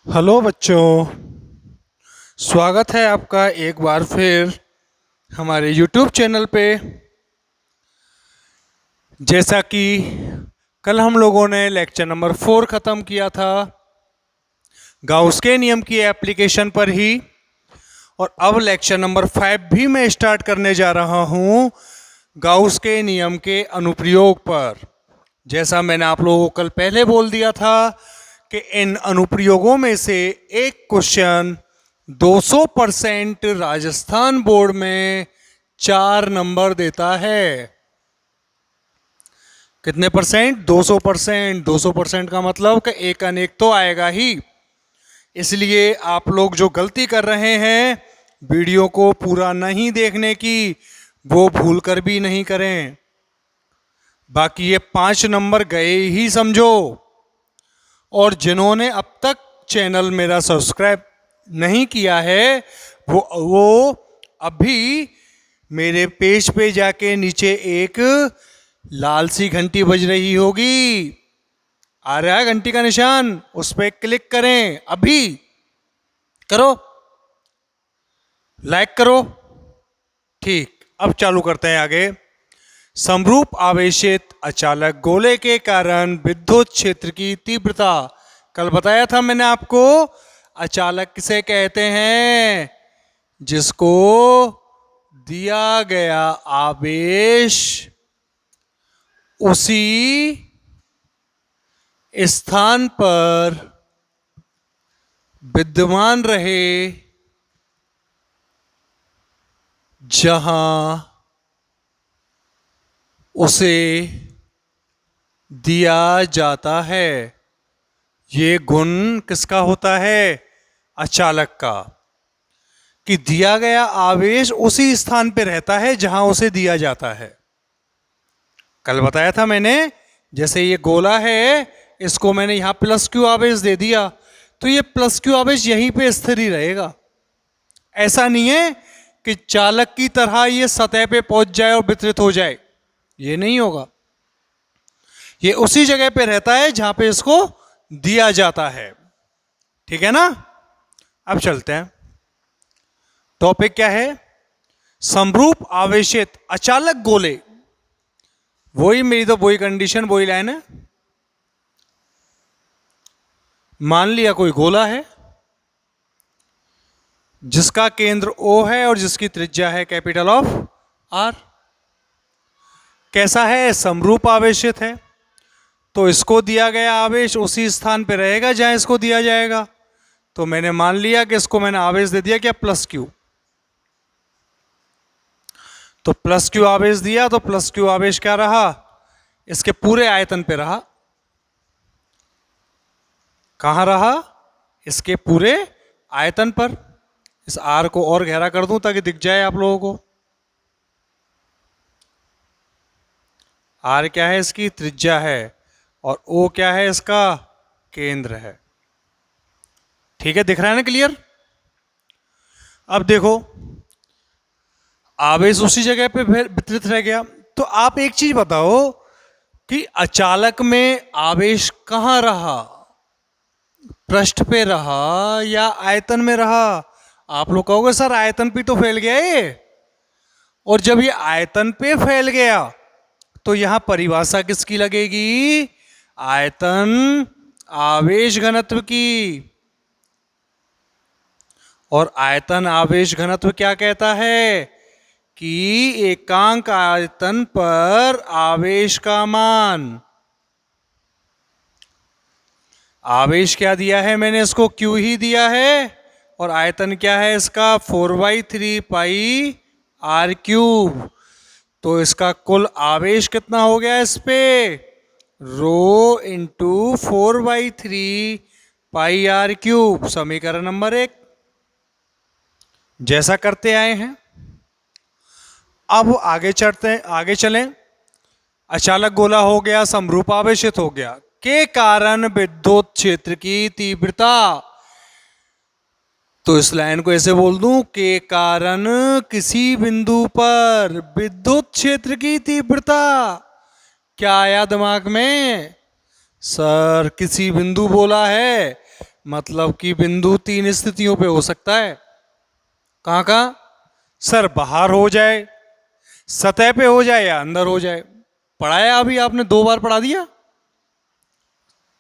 Hello बच्चों, स्वागत है आपका एक बार फिर हमारे YouTube चैनल पे। जैसा कि कल हम लोगों ने लेक्चर नंबर 4 ख़त्म किया था गाउस के नियम की एप्लीकेशन पर ही, और अब लेक्चर नंबर 5 भी मैं स्टार्ट करने जा रहा हूँ गाउस के नियम के अनुप्रयोग पर। जैसा मैंने आप लोगों को कल पहले बोल दिया था कि इन अनुप्रयोगों में से एक क्वेश्चन 200% राजस्थान बोर्ड में 4 नंबर देता है। कितने परसेंट? 200%। 200% का मतलब कि एक अनेक तो आएगा ही। इसलिए आप लोग जो गलती कर रहे हैं वीडियो को पूरा नहीं देखने की, वो भूल कर भी नहीं करें। बाकी ये 5 नंबर गए ही समझो। और जिन्होंने अब तक चैनल मेरा सब्सक्राइब नहीं किया है वो अभी मेरे पेज पे जाके नीचे एक लाल सी घंटी बज रही होगी, आ रहा है घंटी का निशान, उस पर क्लिक करें। अभी करो, लाइक करो। ठीक, अब चालू करते हैं आगे। समरूप आवेशित अचालक गोले के कारण विद्युत क्षेत्र की तीव्रता, कल बताया था मैंने आपको, अचालक किसे कहते हैं? जिसको दिया गया आवेश उसी स्थान पर विद्यमान रहे जहां उसे दिया जाता है। ये गुण किसका होता है? अचालक का, कि दिया गया आवेश उसी स्थान पर रहता है जहां उसे दिया जाता है। कल बताया था मैंने, जैसे ये गोला है, इसको मैंने यहां प्लस क्यू आवेश दे दिया, तो ये प्लस क्यू आवेश यहीं पे स्थिर ही रहेगा। ऐसा नहीं है कि चालक की तरह ये सतह पे पहुंच जाए और वितरित हो जाए, ये नहीं होगा। ये उसी जगह पे रहता है जहां पे इसको दिया जाता है। ठीक है ना? अब चलते हैं, टॉपिक क्या है? समरूप आवेशित अचालक गोले। वही मेरी तो वही कंडीशन, वही लाइन है। मान लिया कोई गोला है जिसका केंद्र O है और जिसकी त्रिज्या है कैपिटल ऑफ R। कैसा है? समरूप आवेशित है, तो इसको दिया गया आवेश उसी स्थान पे रहेगा जहां इसको दिया जाएगा। तो मैंने मान लिया कि इसको मैंने आवेश दे दिया क्या? Plus Q. तो प्लस क्यू आवेश दिया, तो प्लस क्यू आवेश क्या रहा? इसके पूरे आयतन पे रहा। कहां रहा? इसके पूरे आयतन पर। इस आर को और गहरा कर दूं ताकि दिख जाए आप लोगों को। आर क्या है? इसकी त्रिज्या है, और ओ क्या है? इसका केंद्र है। ठीक है, दिख रहा है ना क्लियर? अब देखो, आवेश उसी जगह पे वितरित रह गया। तो आप एक चीज बताओ कि अचालक में आवेश कहां रहा? पृष्ठ पे रहा या आयतन में रहा? आप लोग कहोगे सर आयतन पे तो फैल गया ये। और जब ये आयतन पे फैल गया तो यहां परिभाषा किसकी लगेगी? आयतन आवेश घनत्व की। और आयतन आवेश घनत्व क्या कहता है? कि एकांक आयतन पर आवेश का मान। आवेश क्या दिया है मैंने? इसको Q ही दिया है, और आयतन क्या है इसका? 4/3 पाई R क्यूब। तो इसका कुल आवेश कितना हो गया इस पे? रो इंटू 4/3 पाई R क्यूब। समीकरण नंबर 1 जैसा करते आए हैं। अब आगे चलें। अचालक गोला हो गया, समरूप आवेशित हो गया, के कारण विद्युत क्षेत्र की तीव्रता। तो इस लाइन को ऐसे बोल दूं, के कारण किसी बिंदु पर विद्युत क्षेत्र की तीव्रता। क्या आया दिमाग में? सर किसी बिंदु बोला है, मतलब कि बिंदु 3 स्थितियों पे हो सकता है। कहाँ कहाँ? सर बाहर हो जाए, सतह पे हो जाए, या अंदर हो जाए। पढ़ाया अभी आपने, 2 बार पढ़ा दिया।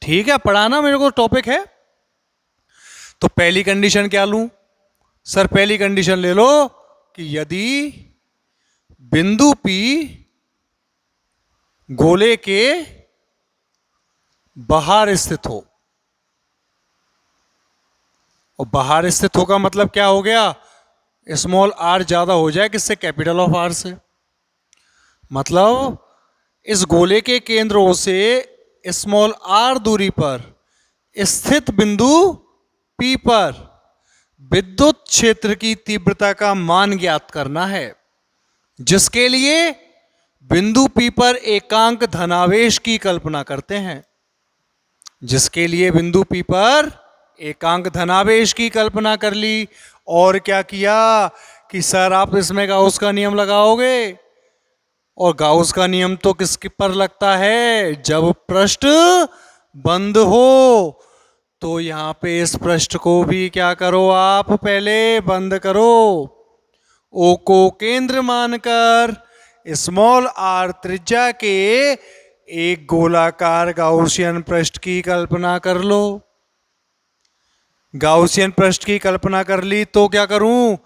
ठीक है, पढ़ाना मेरे को टॉपिक है। तो पहली कंडीशन क्या लूं? सर पहली कंडीशन ले लो कि यदि बिंदु P गोले के बाहर स्थित हो, और बाहर स्थित होगा मतलब क्या हो गया? स्मॉल आर ज्यादा हो जाए किससे? कैपिटल ऑफ आर से। मतलब इस गोले के केंद्रों से स्मॉल आर दूरी पर स्थित बिंदु P पर विद्युत क्षेत्र की तीव्रता का मान ज्ञात करना है, जिसके लिए बिंदु P पर एकांक धनावेश की कल्पना करते हैं। जिसके लिए बिंदु P पर एकांक धनावेश की कल्पना कर ली। और क्या किया कि सर आप इसमें गाउस का नियम लगाओगे, और गाउस का नियम तो किसके पर लगता है? जब पृष्ठ बंद हो। तो यहां पे इस पृष्ठ को भी क्या करो, आप पहले बंद करो। ओ को केंद्र मानकर स्मॉल आर त्रिज्या के एक गोलाकार गाउसियन पृष्ठ की कल्पना कर लो। गाउसियन पृष्ठ की कल्पना कर ली तो क्या करूं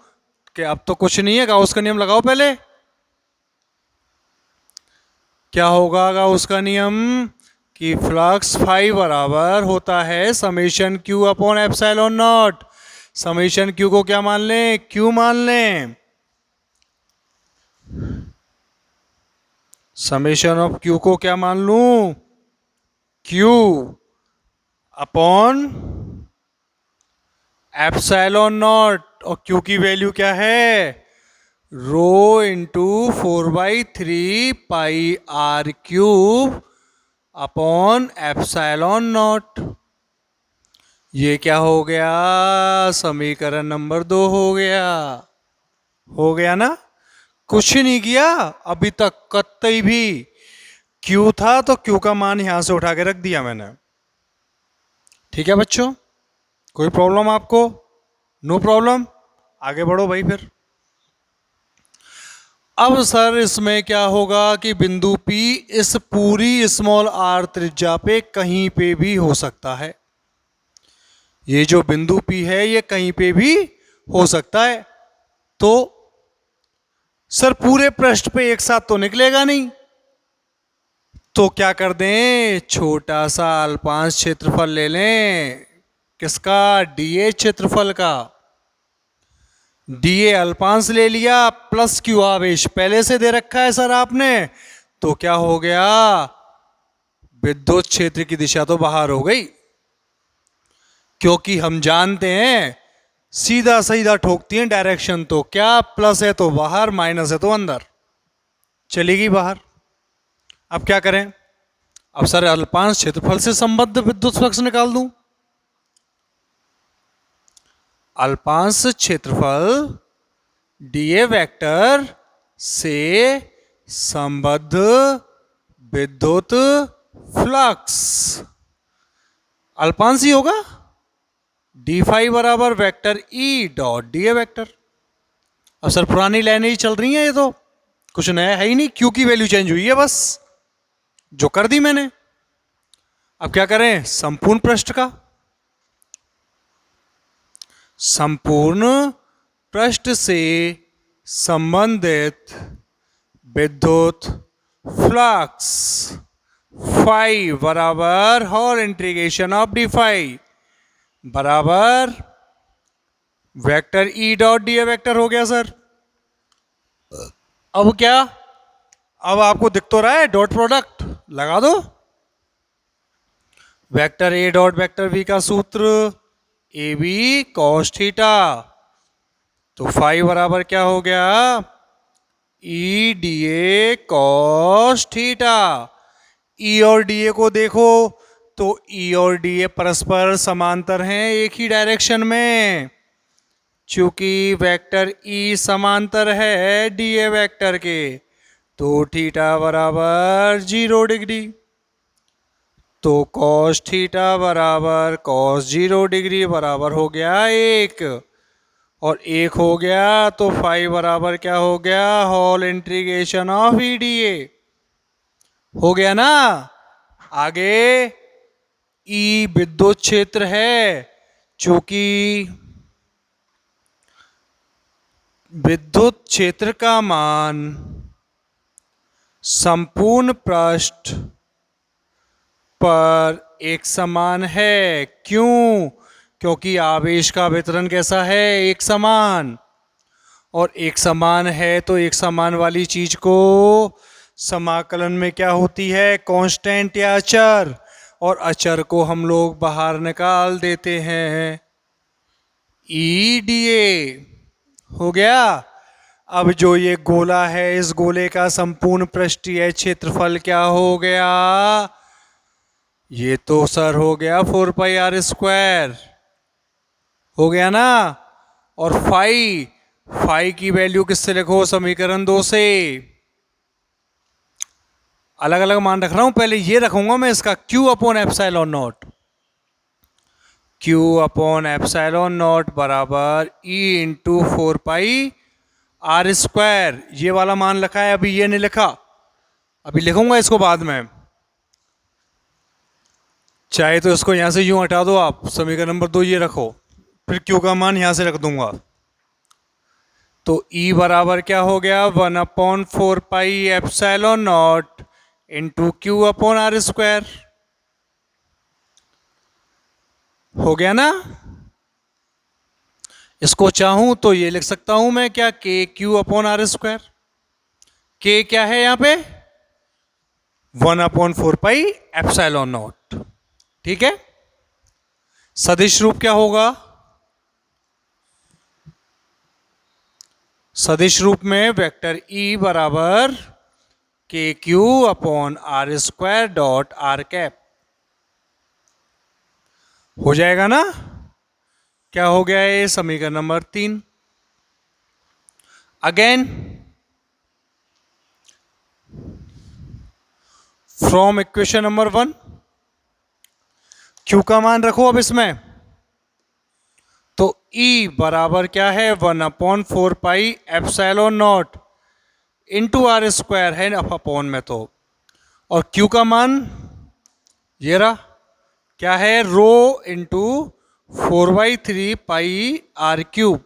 कि अब तो कुछ नहीं है, गाउस का नियम लगाओ पहले। क्या होगा गाउस का नियम? कि फ्लक्स फाई बराबर होता है summation Q upon epsilon not. Summation Q को क्या मान लें? क्यू मान लें। समेशन ऑफ क्यू को क्या मान लूं? Q upon epsilon naught. और क्यू की वैल्यू क्या है? Rho into 4/3 pi are cube upon epsilon naught. ये क्या हो गया? समीकरण नंबर 2 हो गया। हो गया ना? कुछ नहीं किया अभी तक कतई भी। क्यू था तो क्यू का मान यहां से उठा के रख दिया मैंने। ठीक है बच्चों, कोई प्रॉब्लम आपको? नो प्रॉब्लम, आगे बढ़ो भाई फिर। अब सर इसमें क्या होगा कि बिंदु P इस पूरी स्मॉल आर त्रिज्या पे कहीं पे भी हो सकता है। ये जो बिंदु P है ये कहीं पे भी हो सकता है। तो सर पूरे पृष्ठ पे एक साथ तो निकलेगा नहीं, तो क्या कर दें? छोटा सा अल्पांश क्षेत्रफल ले लें। किसका? डीए क्षेत्रफल का। डीए अल्पांश ले लिया, प्लस क्यू आवेश पहले से दे रखा है सर आपने। तो क्या हो गया? विद्युत क्षेत्र की दिशा तो बाहर हो गई, क्योंकि हम जानते हैं सीधा सीधा ठोकती हैं डायरेक्शन। तो क्या प्लस है तो बाहर, माइनस है तो अंदर, चलेगी बाहर। अब क्या करें? अब सर अल्पांश क्षेत्रफल से संबद्ध विद्युत फ्लक्स निकाल दूं। अल्पांश क्षेत्रफल डीए वेक्टर से संबद्ध विद्युत फ्लक्स अल्पांश ही होगा। डी फाई बराबर vector E dot D A vector. अब सर पुरानी लाइनें ही चल रही हैं, ये तो कुछ नया है ही नहीं। क्यू की वैल्यू चेंज हुई है बस, जो कर दी मैंने। अब क्या करें? संपूर्ण पृष्ठ का, संपूर्ण पृष्ठ से संबंधित विद्युत फ्लक्स फाई बराबर whole integration of D phi बराबर vector E dot d vector हो गया सर। अब क्या? अब आपको दिख तो रहा है, डॉट प्रोडक्ट लगा दो। वेक्टर ए डॉट वेक्टर बी का सूत्र ए बी कॉस थीटा। तो फाई बराबर क्या हो गया? E D A cos theta. E और डी ए को देखो तो ई और डी ए परस्पर समांतर हैं एक ही डायरेक्शन में, चूंकि वेक्टर ई समांतर है डी ए वेक्टर के, तो थीटा बराबर 0 डिग्री। तो cos थीटा बराबर cos 0 डिग्री बराबर हो गया 1, और 1 हो गया तो फाई बराबर क्या हो गया, होल इंटीग्रेशन ऑफ EDA हो गया ना। आगे ई विद्युत क्षेत्र है, चूंकि विद्युत क्षेत्र का मान संपूर्ण पृष्ठ पर एक समान है। क्यों? क्योंकि आवेश का वितरण कैसा है, एक समान, और एक समान है तो एक समान वाली चीज को समाकलन में क्या होती है, कांस्टेंट या अचर, और अचर को हम लोग बाहर निकाल देते हैं। EDA हो गया। अब जो ये गोला है, इस गोले का संपूर्ण पृष्ठीय क्षेत्रफल क्या हो गया, ये तो सर हो गया 4πr² हो गया ना। और फाई की वैल्यू किससे लिखो, समीकरण 2 से। अलग अलग मान रख रहा हूं, पहले ये रखूंगा मैं इसका Q/ε0, Q/ε0 बराबर E × 4πr²। ये वाला मान लिखा है, अभी ये नहीं लिखा, अभी लिखूंगा इसको बाद में। चाहे तो इसको यहां से यूं हटा दो आप, समीकरण नंबर 2 ये रखो, फिर Q का मान यहां से रख दूंगा। तो E बराबर क्या हो गया, 1/4πε0 × Q/r²। हो गया ना। इसको चाहूं तो ये लिख सकता हूं मैं क्या, KQ/r²। K क्या है यहां पे, 1/4πε0। ठीक है। सदिश रूप क्या होगा, सदिश रूप में वेक्टर E बराबर KQ/r².r हो जाएगा ना। क्या हो गया ये, समीकरण number 3। Again from equation number 1, Q का मान रखो अब इसमें, तो E बराबर क्या है, 1/4πε0 × r² है अपॉन में तो, और Q का मान ये रहा, क्या है, रो इंटू 4/3πr³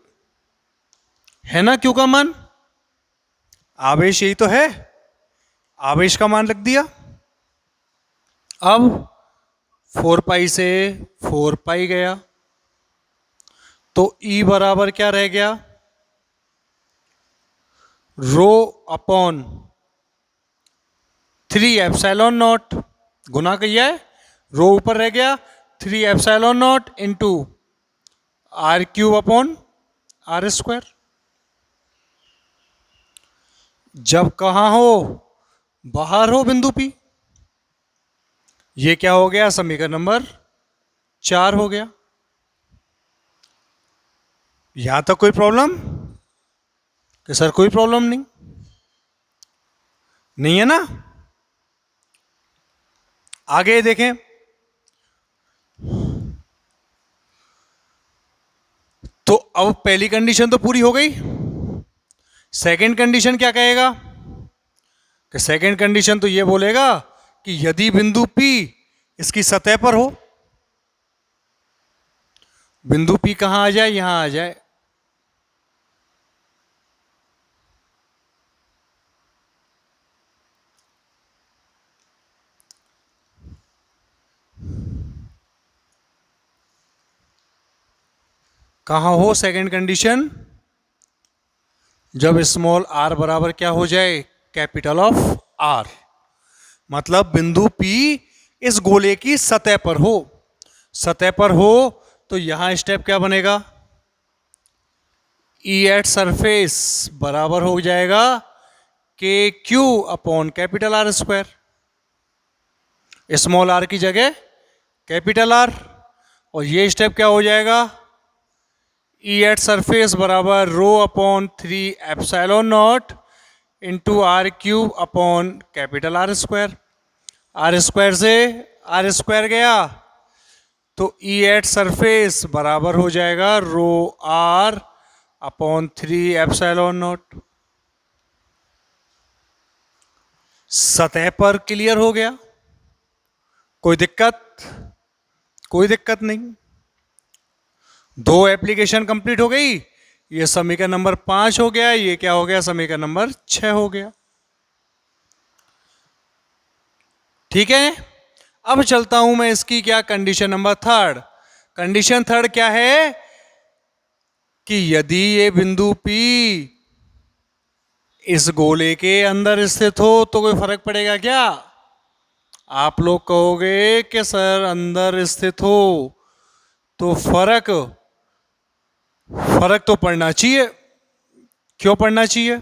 है ना। Q का मान, आवेश यही तो है, आवेश का मान रख दिया। अब 4π से 4π गया, तो E बराबर क्या रह गया, रो अपॉन 3ε0 गुना किया है, रो ऊपर रह गया, 3ε0 इंटू r³/r²। जब कहां हो, बाहर हो बिंदु P। ये क्या हो गया, समीकरण नंबर 4 हो गया। यहां तक कोई प्रॉब्लम कि सर कोई प्रॉब्लम नहीं, नहीं है ना। आगे देखें, तो अब पहली कंडीशन तो पूरी हो गई। सेकंड कंडीशन क्या कहेगा, कि सेकंड कंडीशन तो ये बोलेगा कि यदि बिंदु P इसकी सतह पर हो, बिंदु P कहां आ जाए, यहां आ जाए, कहां हो सेकंड कंडीशन, जब स्मॉल r बराबर क्या हो जाए, कैपिटल ऑफ R। मतलब बिंदु P इस गोले की सतह पर हो, सतह पर हो तो यहां स्टेप क्या बनेगा, E एट सरफेस बराबर हो जाएगा KQ/R²। स्मॉल r की जगह कैपिटल R, और ये स्टेप क्या हो जाएगा, E एट सरफेस बराबर rho upon 3ε0 into r³ upon capital R²। R² से आर स्क्वायर गया, तो ई एट सरफेस बराबर हो जाएगा रो आर अपॉन 3 एप्सिलॉन नॉट। सतह पर क्लियर हो गया, कोई दिक्कत? कोई दिक्कत नहीं। दो एप्लीकेशन कंप्लीट हो गई। ये समीकरण नंबर 5 हो गया, ये क्या हो गया, समीकरण नंबर 6 हो गया। ठीक है, अब चलता हूं मैं इसकी क्या condition number third. Condition third क्या है कि यदि ये बिंदु P इस गोले के अंदर स्थित हो तो कोई फर्क पड़ेगा क्या? आप लोग कहोगे कि सर अंदर स्थित हो तो फर्क तो पड़ना चाहिए। क्यों पड़ना चाहिए?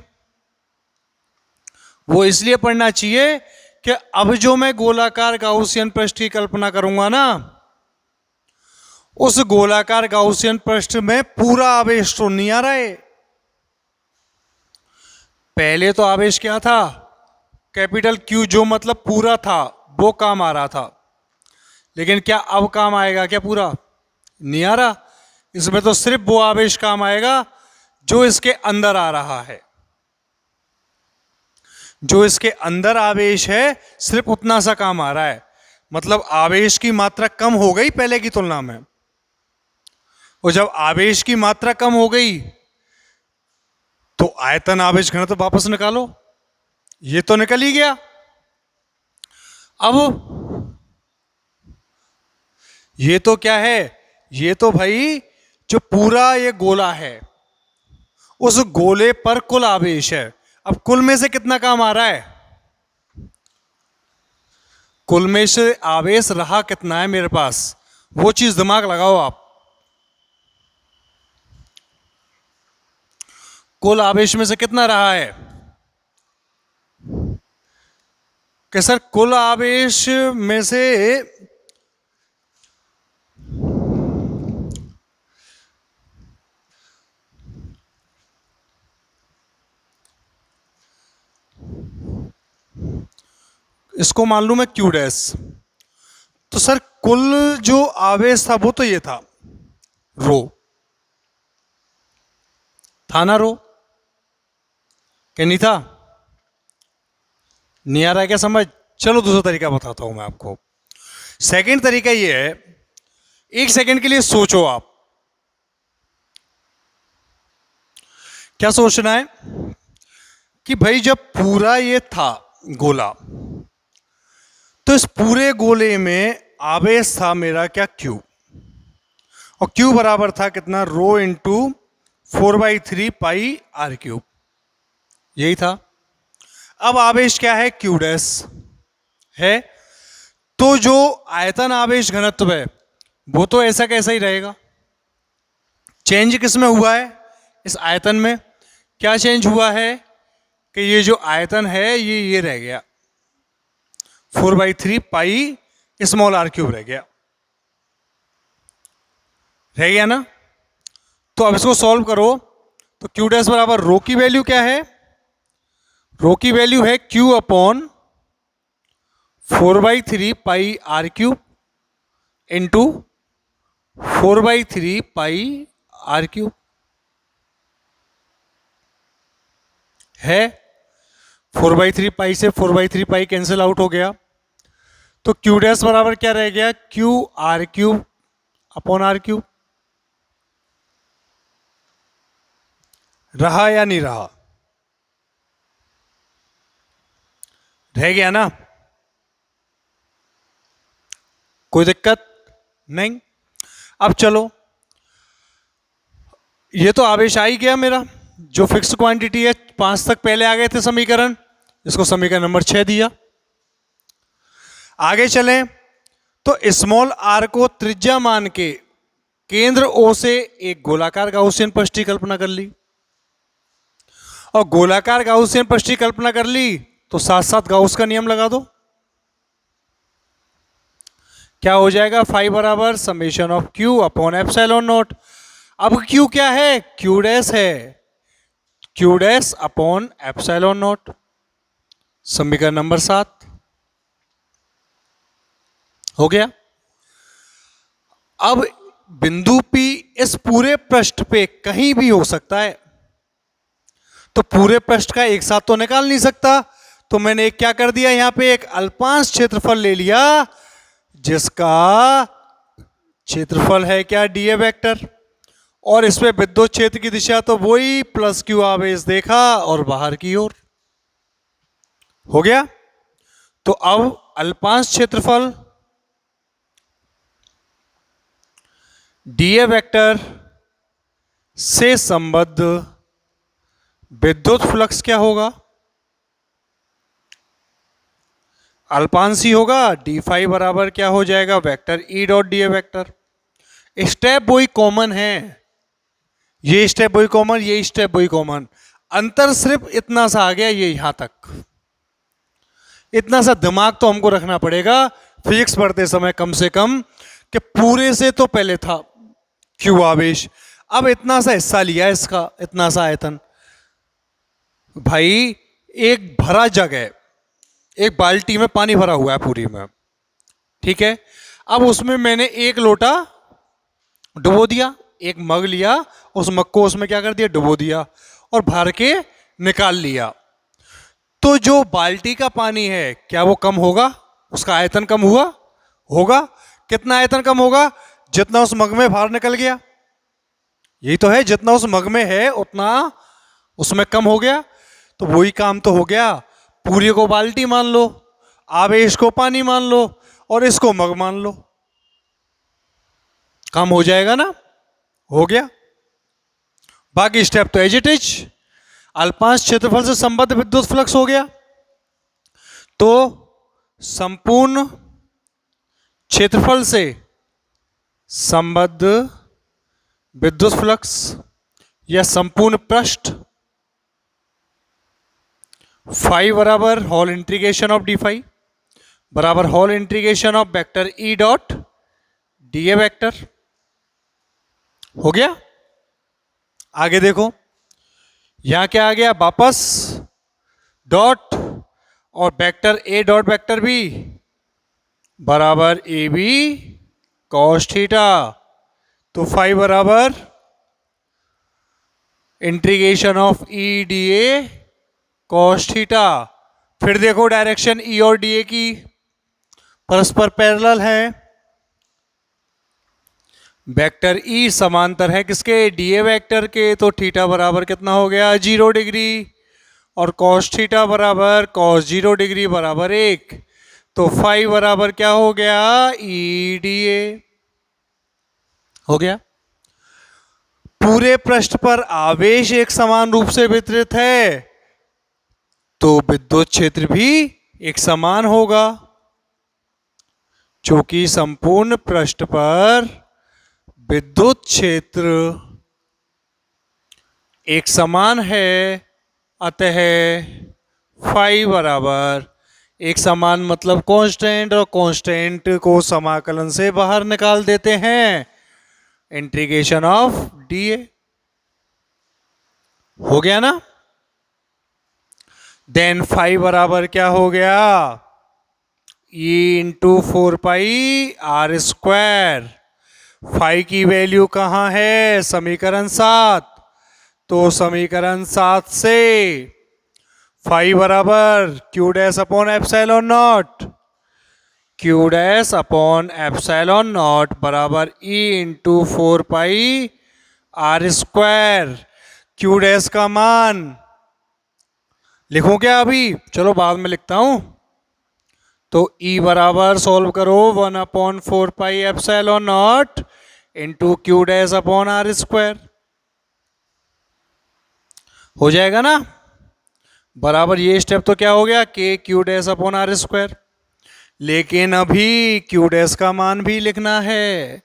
वो इसलिए पड़ना चाहिए कि अब जो मैं गोलाकार गाउसियन पृष्ठ की कल्पना करूंगा ना, उस गोलाकार गाउसियन पृष्ठ में पूरा आवेश तो नहीं आ रहा है। पहले तो आवेश क्या था, कैपिटल क्यू, जो मतलब पूरा था, वो काम आ रहा था। लेकिन क्या अब काम आएगा क्या? पूरा नहीं आ रहा। इसमें तो सिर्फ वो आवेश काम आएगा जो इसके अंदर आ रहा है। जो इसके अंदर आवेश है सिर्फ उतना सा काम आ रहा है। मतलब आवेश की मात्रा कम हो गई पहले की तुलना में। और जब आवेश की मात्रा कम हो गई तो आयतन आवेश घनत्व तो वापस निकालो। ये तो निकल ही गया। अब ये तो क्या है, ये तो भाई जो पूरा ये गोला है, उस गोले पर कुल आवेश है। अब कुल में से कितना काम आ रहा है? कुल में से आवेश रहा कितना है मेरे पास, वो चीज दिमाग लगाओ आप। कुल आवेश में से कितना रहा है कि सर कुल आवेश में से इसको मान लू मैं क्यू डैश, तो सर कुल जो आवेश था वो तो ये था, रो था ना, रो क्या नहीं था? नहीं आ रहा है क्या समझ? चलो दूसरा तरीका बताता हूं मैं आपको। सेकंड तरीका ये है, एक सेकंड के लिए सोचो आप। क्या सोचना है कि भाई जब पूरा ये था गोला, तो इस पूरे गोले में आवेश था मेरा क्या, क्यू। और क्यू बराबर था कितना, रो इंटू 4/3 पाई आर क्यूब। यही था। अब आवेश क्या है, क्यू डैश है। तो जो आयतन आवेश घनत्व है वो तो ऐसा कैसा ही रहेगा। चेंज किस में हुआ है, इस आयतन में। क्या चेंज हुआ है कि ये जो आयतन है ये रह गया, 4/3 पाई स्मॉल आर क्यूब रह गया ना। तो अब इसको सॉल्व करो तो क्यू डैश बराबर रो की वैल्यू क्या है, रो की वैल्यू है q upon 4/3 pi are cube into 4/3 pi are cube है। 4/3 पाई से 4/3 पाई कैंसिल आउट हो गया, तो क्यू डैश बराबर क्या रह गया, q are cube upon are cube. रहा या नहीं रहा? रह गया ना, कोई दिक्कत नहीं। अब चलो, ये तो आवेश आ ही गया मेरा, जो फिक्स क्वांटिटी है। 5 तक पहले आ गए थे समीकरण, इसको समीकरण नंबर 6 दिया। आगे चलें तो स्मॉल आर को त्रिज्या मान के केंद्र ओ से एक गोलाकार गाउसियन पृष्ठ की कल्पना कर ली। और गोलाकार गाउसियन पृष्ठ की कल्पना कर ली तो साथ साथ गाउस का नियम लगा दो। क्या हो जाएगा, फाई बराबर summation of Q upon epsilon not. अब क्यू क्या है, क्यू डैश है, Q dash upon epsilon not. समीकरण नंबर 7 हो गया। अब बिंदु P इस पूरे पृष्ठ पे कहीं भी हो सकता है, तो पूरे पृष्ठ का एक साथ तो निकाल नहीं सकता, तो मैंने एक क्या कर दिया, यहां पे एक अल्पांश क्षेत्रफल ले लिया जिसका क्षेत्रफल है क्या, डीए वेक्टर, और इसमें विद्युत क्षेत्र की दिशा तो वही प्लस क्यू आवेश देखा और बाहर की ओर। हो गया। तो अब अल्पांश क्षेत्रफल डीए वेक्टर से संबद्ध विद्युत फ्लक्स क्या होगा, अल्पांशी होगा। डी फाई बराबर क्या हो जाएगा, vector E dot D A vector. Step वही कॉमन है, ये स्टेप वही कॉमन, ये स्टेप वही कॉमन, अंतर सिर्फ इतना सा आ गया, ये यहां तक। इतना सा दिमाग तो हमको रखना पड़ेगा फिजिक्स पढ़ते समय कम से कम, कि पूरे से तो पहले था क्यू आवेश, अब इतना सा हिस्सा लिया इसका, इतना सा आयतन। भाई एक भरा जग है, एक बाल्टी में पानी भरा हुआ है पूरी में, ठीक है। अब उसमें मैंने एक लोटा डुबो दिया, एक मग लिया, उस मग को उसमें क्या कर दिया, डुबो दिया और भर के निकाल लिया। तो जो बाल्टी का पानी है क्या वो कम होगा, उसका आयतन कम हुआ होगा। कितना आयतन कम होगा, जितना उस मग में बाहर निकल गया, यही तो है, जितना उस मग में है उतना उसमें कम हो गया। तो वही काम तो हो गया, पूरी को बाल्टी मान लो, आवेश को पानी मान लो और इसको मग मान लो, काम हो जाएगा ना, हो गया। बाकी स्टेप तो एज इट इज, अल्पांश क्षेत्रफल से संबद्ध विद्युत फ्लक्स हो गया। तो संपूर्ण क्षेत्रफल से संबद्ध विद्युत फ्लक्स या संपूर्ण पृष्ठ फाई बराबर whole integration of D phi बराबर whole integration of vector E dot D A vector. हो गया। आगे देखो, यहां क्या आ गया, वापस डॉट और वेक्टर ए डॉट वेक्टर बी बराबर ए बी कॉस थीटा। तो फाई बराबर integration of E D A cos theta. फिर देखो डायरेक्शन ई और डी ए की परस्पर पैरेलल है, वेक्टर ई समांतर है किसके, डीए वेक्टर के, तो थीटा बराबर कितना हो गया, 0 डिग्री, और कॉस थीटा बराबर कॉस 0 डिग्री बराबर 1। तो फाई बराबर क्या हो गया, ई डी ए। हो गया। पूरे पृष्ठ पर आवेश एक समान रूप से वितरित है, तो विद्युत क्षेत्र भी एक समान होगा। चूंकि संपूर्ण पृष्ठ पर विद्युत क्षेत्र एक समान है, अतः फाई बराबर एक समान मतलब कांस्टेंट, और कांस्टेंट को समाकलन से बाहर निकाल देते हैं, इंटीग्रेशन ऑफ डीए। हो गया ना। देन फाई बराबर क्या हो गया, E into 4 pi are square. Phi की वैल्यू कहां है, समीकरण 7। तो समीकरण 7 से फाई बराबर Q dash upon epsilon naught, Q dash upon epsilon naught बराबर E into 4 pi are square. Q dash का मान लिखूं क्या अभी, चलो बाद में लिखता हूं। तो E बराबर सोल्व करो 1/4 pi epsilon naught into Q dash upon r square, हो जाएगा ना। बराबर ये स्टेप तो क्या हो गया, k q dash upon r square. लेकिन अभी क्यू डैश का मान भी लिखना है,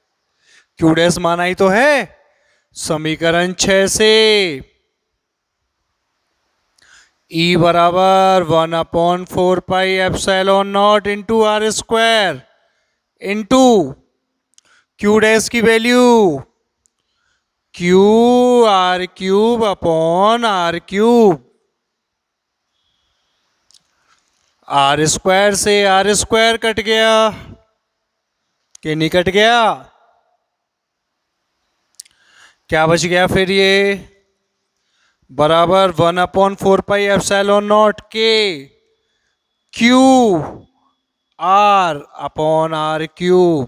क्यू डैश माना ही तो है समीकरण 6 से। E बराबर 1/4 pi epsilon naught into R square into Q dash की value Q are cube upon are cube, R square से आर स्क्वायर कट गया, कि नहीं कट गया? क्या बच गया फिर? ये बराबर 1/4 पाई एप्सिलॉन नॉट के क्यू R/R³।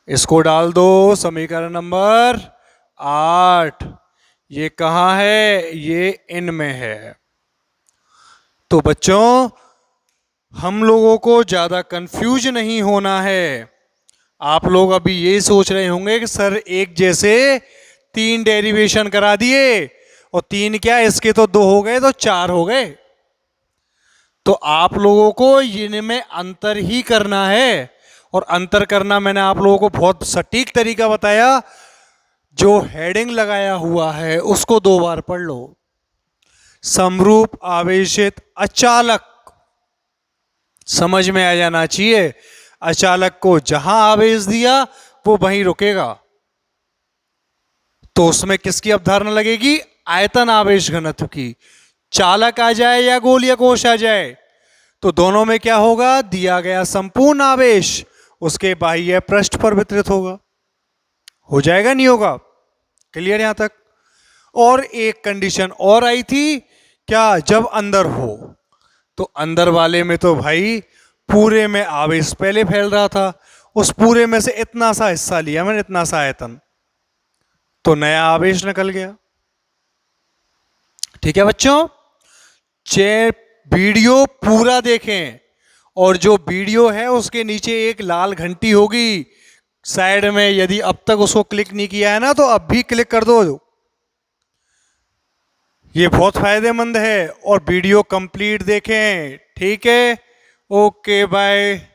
इसको डाल दो समीकरण नंबर 8। ये कहां है? ये इनमें है। तो बच्चों, हम लोगों को ज्यादा कंफ्यूज नहीं होना है। आप लोग अभी ये सोच रहे होंगे कि सर एक जैसे 3 डेरिवेशन करा दिए, और 3 क्या, इसके तो 2 हो गए तो 4 हो गए। तो आप लोगों को इनमें अंतर ही करना है, और अंतर करना मैंने आप लोगों को बहुत सटीक तरीका बताया। जो हेडिंग लगाया हुआ है उसको 2 बार पढ़ लो। समरूप आवेशित अचालक समझ में आ जाना चाहिए। अचालक को जहां आवेश दिया वो वहीं रुकेगा। तो उसमें किसकी अवधारणा लगेगी? आयतन आवेश घनत्व की। चालक आ जाए या गोलीय कोश आ जाए, तो दोनों में क्या होगा? दिया गया संपूर्ण आवेश उसके बाह्य पृष्ठ पर वितरित होगा। हो जाएगा? नहीं होगा? क्लियर यहां तक? और एक कंडीशन और आई थी क्या? जब अंदर हो, तो अंदर वाले में तो भाई पूरे में आवेश पहले फैल रहा था, उस पूरे में से इतना सा हिस्सा लिया मैंने, इतना सा आयतन, तो नया आवेश निकल गया। ठीक है बच्चों? वीडियो पूरा देखें, और जो वीडियो है उसके नीचे एक लाल घंटी होगी साइड में, यदि अब तक उसको क्लिक नहीं किया है ना तो अब भी क्लिक कर दो। ये बहुत फायदेमंद है, और वीडियो कंप्लीट देखें। ठीक है? Okay bye.